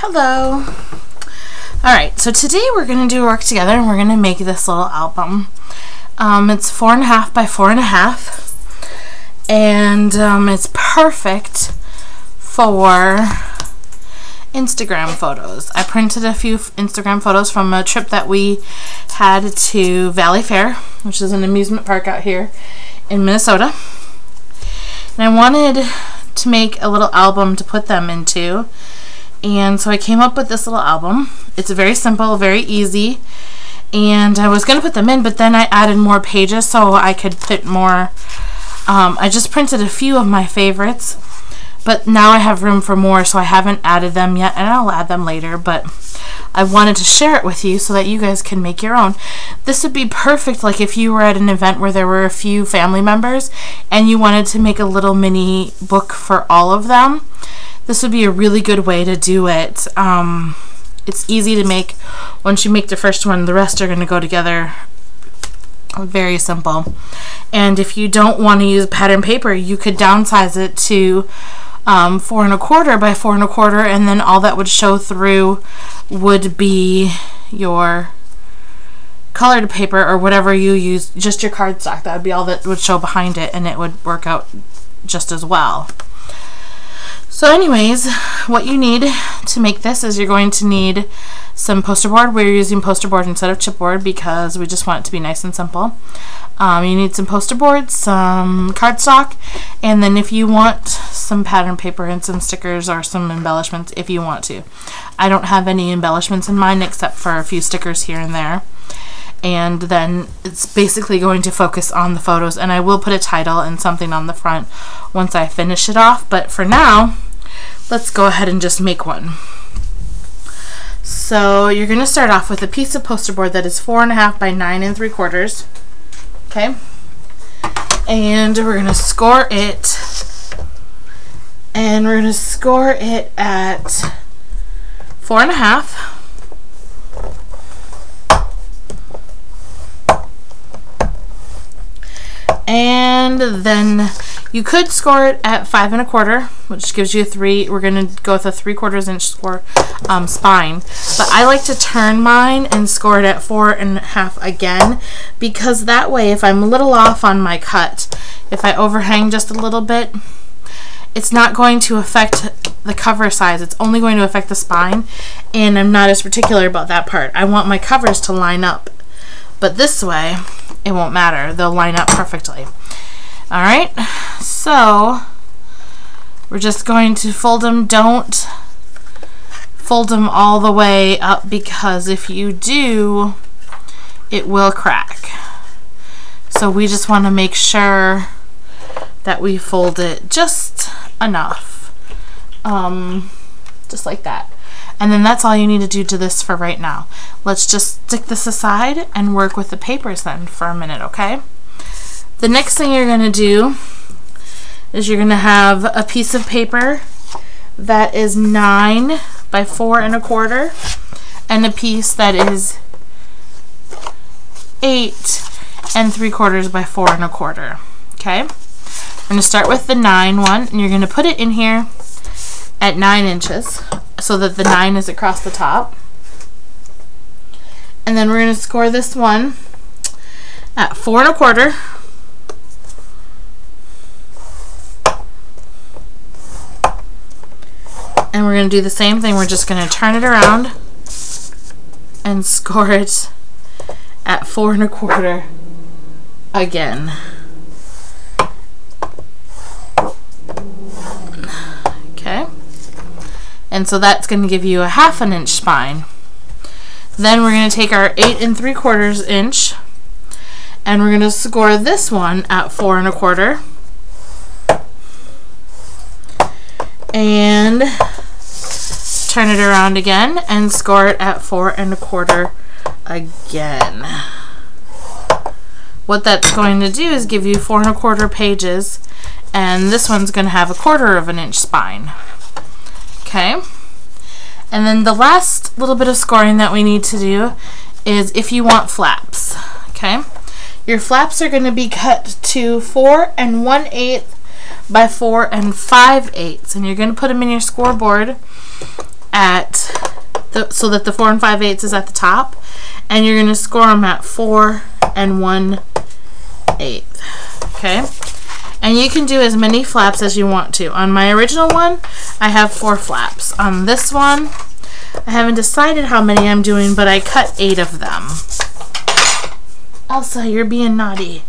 Hello. Alright, so today we're going to do work together and we're going to make this little album. It's 4.5 by 4.5 and it's perfect for Instagram photos. I printed a few Instagram photos from a trip that we had to Valley Fair, which is an amusement park out here in Minnesota. And I wanted to make a little album to put them into. And so I came up with this little album. It's very simple, very easy. And I was going to put them in, but then I added more pages so I could put more. I just printed a few of my favorites, but now I have room for more, so I haven't added them yet, and I'll add them later. But I wanted to share it with you so that you guys can make your own. This would be perfect like if you were at an event where there were a few family members and you wanted to make a little mini book for all of them. This would be a really good way to do it. It's easy to make. Once you make the first one, the rest are going to go together. Very simple. And if you don't want to use pattern paper, you could downsize it to 4.25 by 4.25, and then all that would show through would be your colored paper or whatever you use, just your cardstock. That would be all that would show behind it, and it would work out just as well. So anyways, what you need to make this is you're going to need some poster board. We're using poster board instead of chipboard because we just want it to be nice and simple. You need some poster board, some cardstock, and then if you want some pattern paper and some stickers or some embellishments if you want to. I don't have any embellishments in mine except for a few stickers here and there. And then it's basically going to focus on the photos, and I will put a title and something on the front once I finish it off, but for now let's go ahead and just make one. So you're going to start off with a piece of poster board that is 4.5 by 9.75. Okay, and we're going to score it, and we're going to score it at 4.5. And then you could score it at 5.25, which gives you 3. We're going to go with a 3/4 inch score spine, but I like to turn mine and score it at 4.5 again, because that way if I'm a little off on my cut, if I overhang just a little bit, it's not going to affect the cover size. It's only going to affect the spine, and I'm not as particular about that part. I want my covers to line up, but this way it won't matter. They'll line up perfectly. Alright, so we're just going to fold them. Don't fold them all the way up, because if you do, it will crack. So we just want to make sure that we fold it just enough. Just like that. And then that's all you need to do to this for right now. Let's just stick this aside and work with the papers then for a minute, okay? The next thing you're going to do is you're going to have a piece of paper that is 9 by 4.25 and a piece that is 8.75 by 4.25. Okay? We're going to start with the 9 one, and you're going to put it in here at 9 inches so that the 9 is across the top. And then we're going to score this one at 4.25. And we're going to do the same thing. We're just going to turn it around and score it at 4.25 again. Okay. And so that's going to give you a 1/2 inch spine. Then we're going to take our 8.75 inch and we're going to score this one at 4.25 and turn it around again and score it at 4.25 again. What that's going to do is give you 4.25 pages, and this one's going to have a 1/4 inch spine. Okay, and then the last little bit of scoring that we need to do is if you want flaps. Okay, your flaps are going to be cut to 4 1/8 by 4 5/8, and you're going to put them in your scoreboard at so that the 4 5/8 is at the top, and you're going to score them at 4 1/8. Okay, and you can do as many flaps as you want to. On my original one, I have 4 flaps. On this one, I haven't decided how many I'm doing, but I cut 8 of them. Elsa, you're being naughty.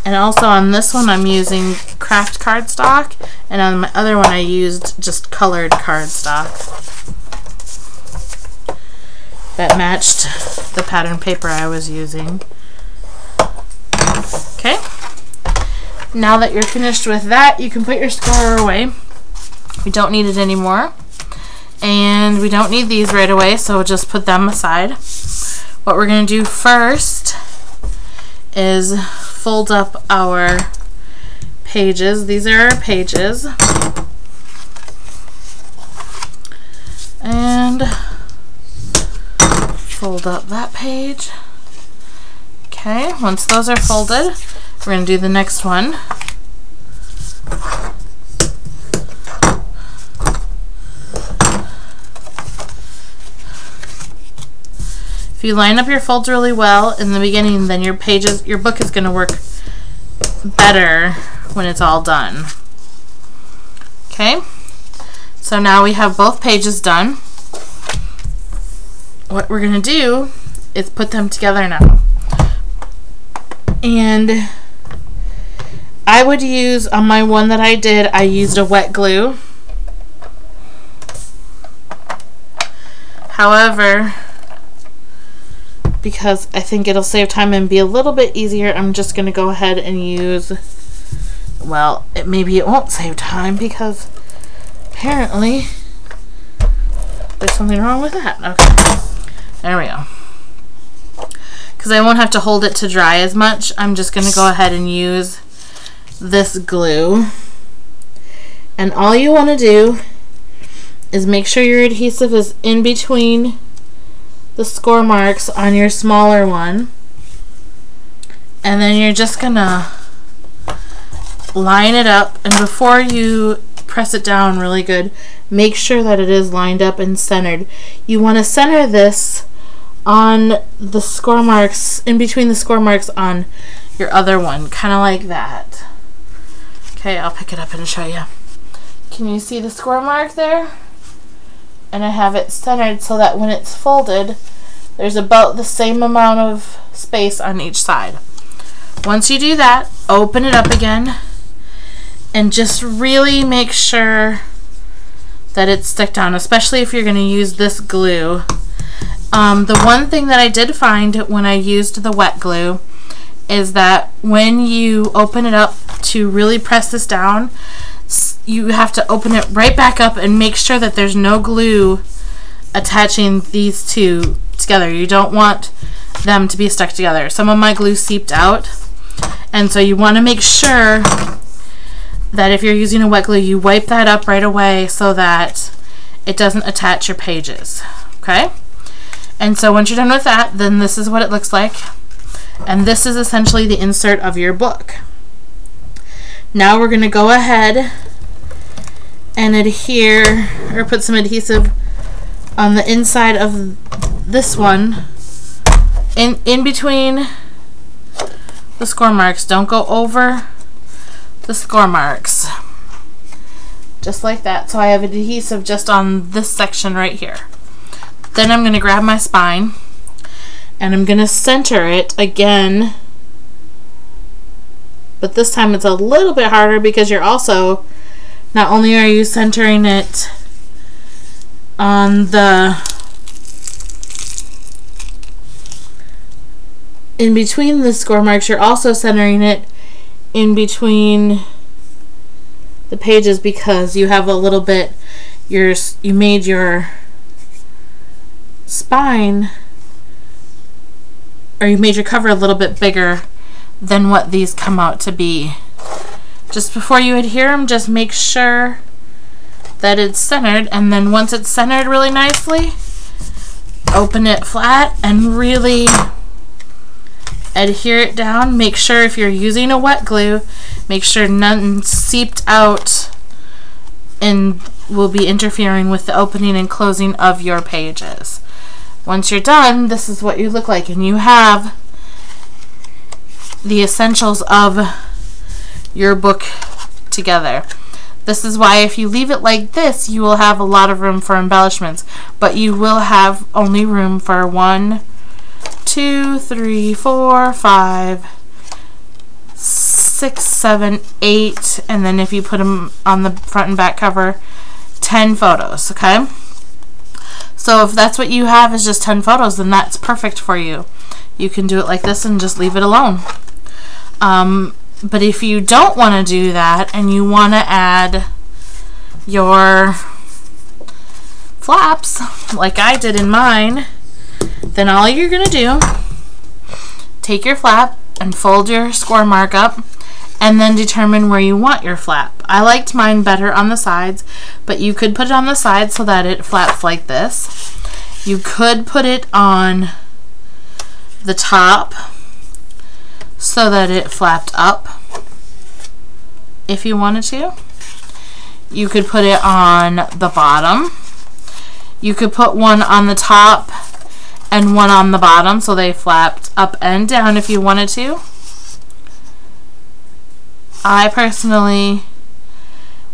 And also on this one I'm using craft cardstock, and on my other one I used just colored cardstock that matched the pattern paper I was using. Okay, now that you're finished with that, you can put your scorer away. We don't need it anymore, and we don't need these right away, so we'll just put them aside. What we're going to do first is fold up our pages. These are our pages. And fold up that page. Okay, once those are folded, we're going to do the next one. If you line up your folds really well in the beginning, then your book is going to work better when it's all done. Okay, so now we have both pages done. What we're going to do is put them together now. And I would use, on my one that I did, I used a wet glue. However, because I think it'll save time and be a little bit easier, I'm just going to go ahead and use, well, maybe it won't save time because apparently there's something wrong with that. Okay, there we go. Because I won't have to hold it to dry as much, I'm just going to go ahead and use this glue. And all you want to do is make sure your adhesive is in between the score marks on your smaller one, and then you're just gonna line it up, and before you press it down really good, make sure that it is lined up and centered. You want to center this on the score marks, in between the score marks on your other one, kind of like that. Okay, I'll pick it up and show you. Can you see the score mark there? And I have it centered so that when it's folded, there's about the same amount of space on each side. Once you do that, open it up again and just really make sure that it's stuck down, especially if you're going to use this glue. The one thing that I did find when I used the wet glue is that when you open it up to really press this down, you have to open it right back up and make sure that there's no glue attaching these two together. You don't want them to be stuck together. Some of my glue seeped out, and so you want to make sure that if you're using a wet glue, you wipe that up right away so that it doesn't attach your pages. Okay? And so once you're done with that, then this is what it looks like. And this is essentially the insert of your book. Now we're going to go ahead and adhere, or put some adhesive on the inside of this one, in between the score marks. Don't go over the score marks. Just like that. So I have adhesive just on this section right here. Then I'm going to grab my spine and I'm going to center it again, but this time it's a little bit harder because you're also, not only are you centering it on the, in between the score marks, you're also centering it in between the pages because you have a little bit, you made your spine, or you made your cover a little bit bigger than what these come out to be. Just before you adhere them, just make sure that it's centered, and then once it's centered really nicely, open it flat and really adhere it down. Make sure if you're using a wet glue, make sure none seeped out and will be interfering with the opening and closing of your pages. Once you're done, this is what you look like, and you have the essentials of your book together. This is why if you leave it like this, you will have a lot of room for embellishments, but you will have only room for 1, 2, 3, 4, 5, 6, 7, 8, and then if you put them on the front and back cover, 10 photos, okay? So if that's what you have is just 10 photos, then that's perfect for you. You can do it like this and just leave it alone. But if you don't want to do that and you want to add your flaps, like I did in mine, then all you're going to do, take your flap and fold your score mark up and then determine where you want your flap. I liked mine better on the sides, but you could put it on the sides so that it flaps like this. You could put it on the top so that it flapped up if you wanted to. You could put it on the bottom. You could put one on the top and one on the bottom so they flapped up and down if you wanted to. I personally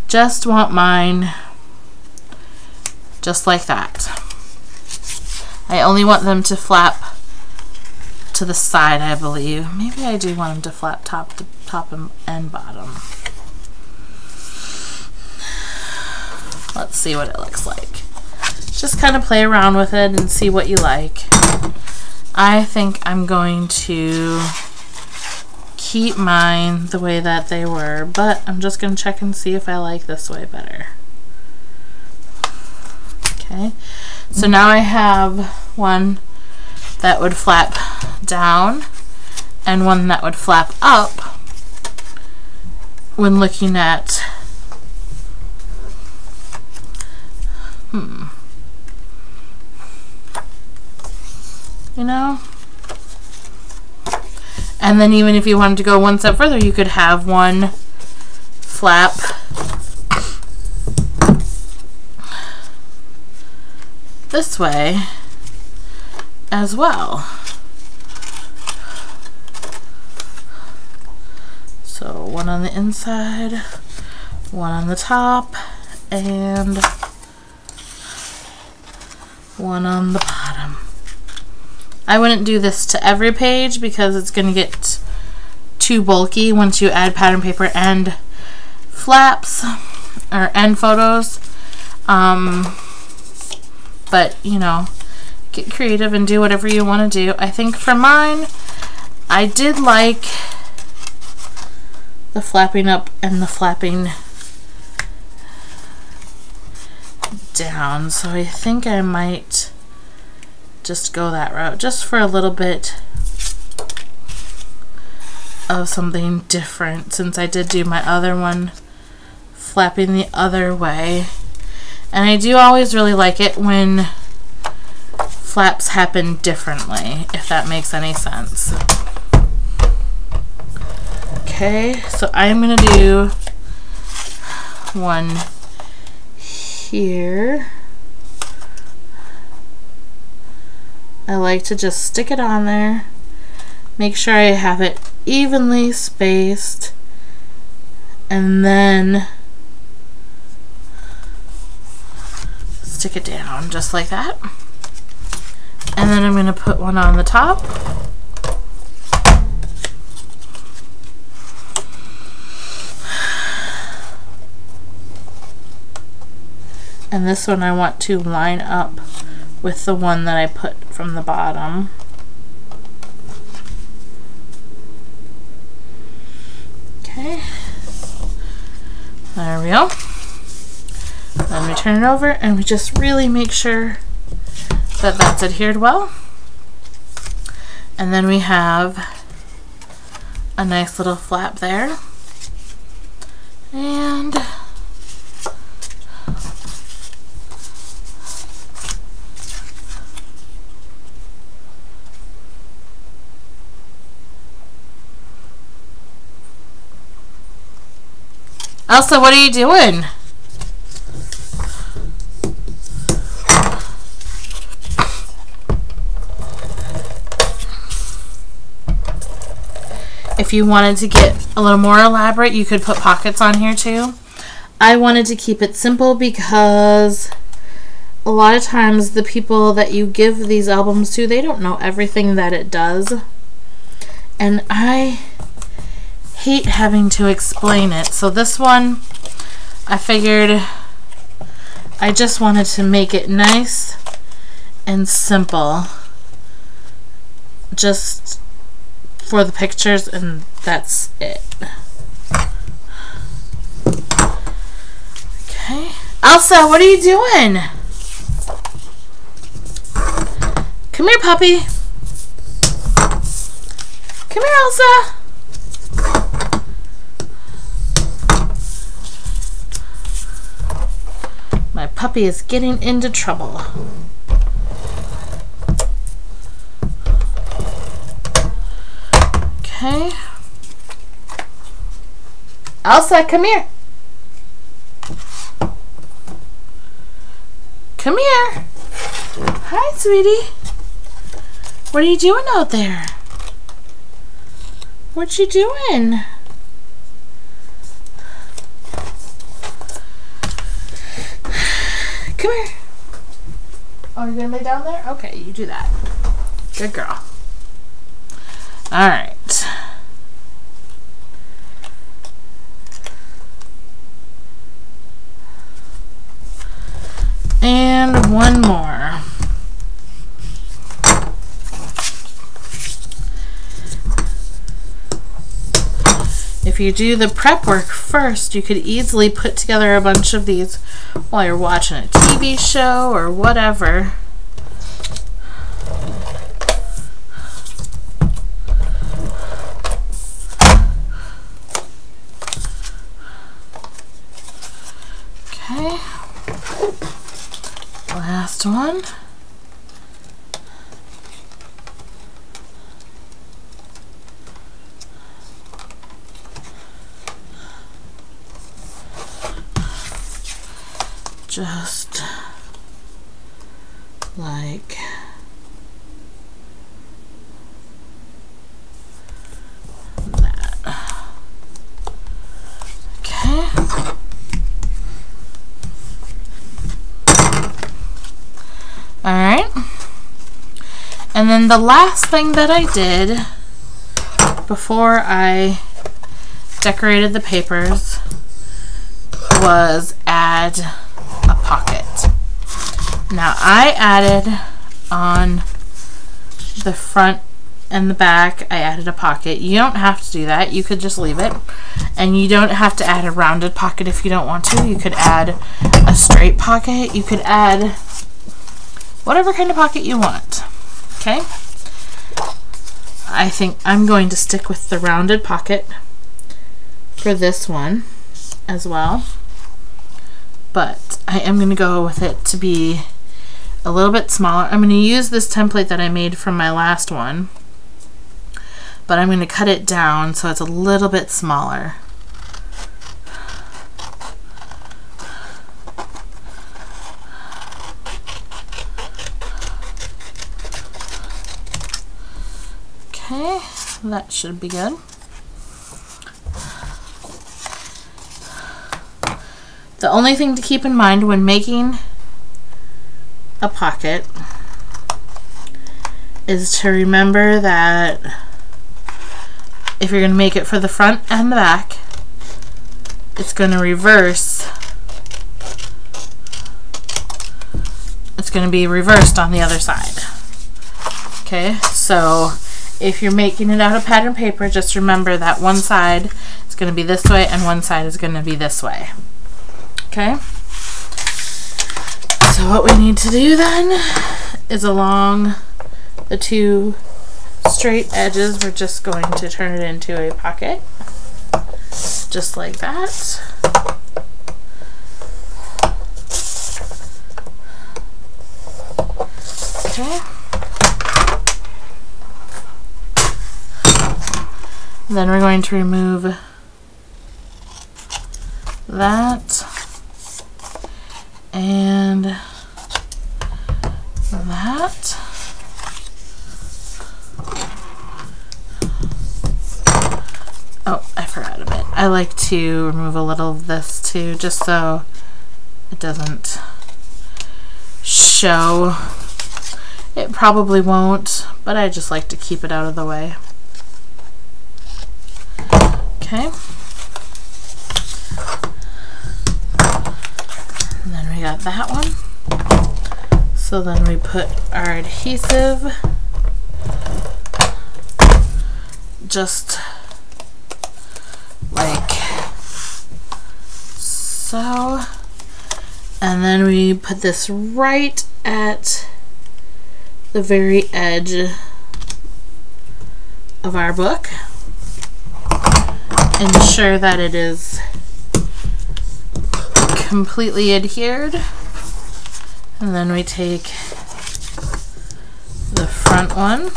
just want mine just like that. I only want them to flap to the side, I believe. Maybe I do want them to flap top and bottom. Let's see what it looks like. Just kind of play around with it and see what you like. I think I'm going to keep mine the way that they were, but I'm just going to check and see if I like this way better. Okay, so now I have one that would flap down and one that would flap up when looking at you know. And then even if you wanted to go one step further, you could have one flap this way as well. So one on the inside, one on the top, and one on the bottom. I wouldn't do this to every page because it's going to get too bulky once you add pattern paper and flaps or end photos. But you know, get creative and do whatever you want to do. I think for mine, I did like the flapping up and the flapping down, so I think I might just go that route just for a little bit of something different, since I did do my other one flapping the other way. And I do always really like it when flaps happen differently, if that makes any sense. Okay, so I'm gonna do one here. I like to just stick it on there, make sure I have it evenly spaced, and then stick it down just like that. And then I'm going to put one on the top. And this one I want to line up with the one that I put from the bottom. Okay. There we go. Then we turn it over and we just really make sure that that's adhered well. And then we have a nice little flap there. And Elsa, what are you doing? If you wanted to get a little more elaborate, you could put pockets on here too. I wanted to keep it simple because a lot of times the people that you give these albums to, they don't know everything that it does. And I hate having to explain it. So this one, I figured I just wanted to make it nice and simple. Just for the pictures, and that's it. Okay. Elsa, what are you doing? Come here, puppy. Come here, Elsa. My puppy is getting into trouble. Okay. Elsa, come here. Come here. Hi, sweetie. What are you doing out there? What you doing? Come here. Oh, you're gonna lay down there? Okay, you do that. Good girl. All right. And one more. If you do the prep work first, you could easily put together a bunch of these while you're watching a TV show or whatever. Okay. Last one. Just like that. Okay. All right. And then the last thing that I did before I decorated the papers was add a pocket. Now I added on the front and the back, I added a pocket. You don't have to do that. You could just leave it. And you don't have to add a rounded pocket if you don't want to. You could add a straight pocket. You could add whatever kind of pocket you want. Okay? I think I'm going to stick with the rounded pocket for this one as well. But I am going to go with it to be a little bit smaller. I'm going to use this template that I made from my last one, but I'm going to cut it down so it's a little bit smaller. Okay, that should be good. The only thing to keep in mind when making a pocket is to remember that if you're going to make it for the front and the back, it's going to reverse. It's going to be reversed on the other side. Okay, so if you're making it out of pattern paper, just remember that one side is going to be this way and one side is going to be this way. Okay, so what we need to do then is along the two straight edges, we're just going to turn it into a pocket, just like that. Okay. Then we're going to remove that, and that. Oh, I forgot a bit. I like to remove a little of this too, just so it doesn't show. It probably won't, but I just like to keep it out of the way. Okay. And then we got that one. So then we put our adhesive just like so. And then we put this right at the very edge of our book. Ensure that it is completely adhered. And then we take the front one,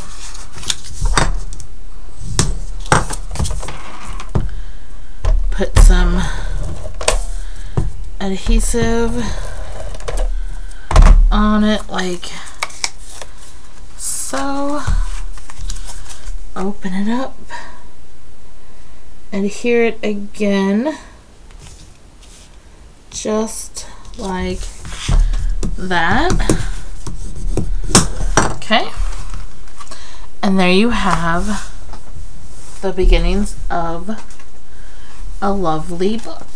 put some adhesive on it like so, open it up, adhere it again, just like that. Okay, and there you have the beginnings of a lovely book.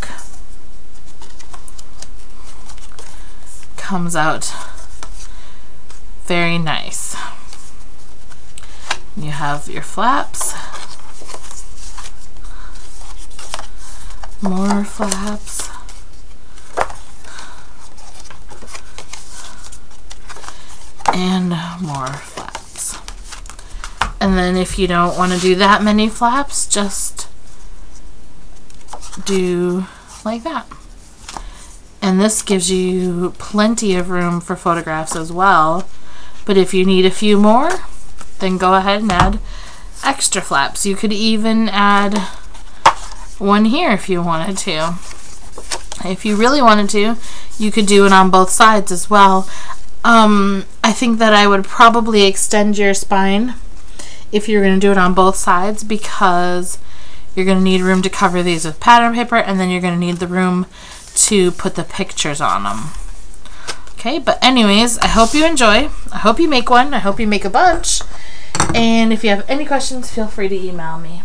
Comes out very nice. You have your flaps, more flaps, and more flaps. And then if you don't want to do that many flaps, just do like that. And this gives you plenty of room for photographs as well. But if you need a few more, then go ahead and add extra flaps. You could even add one here if you wanted to. If you really wanted to, you could do it on both sides as well. I think that I would probably extend your spine if you're going to do it on both sides, because you're going to need room to cover these with pattern paper, and then you're going to need the room to put the pictures on them. Okay, but anyways, I hope you enjoy. I hope you make one. I hope you make a bunch. And if you have any questions, feel free to email me.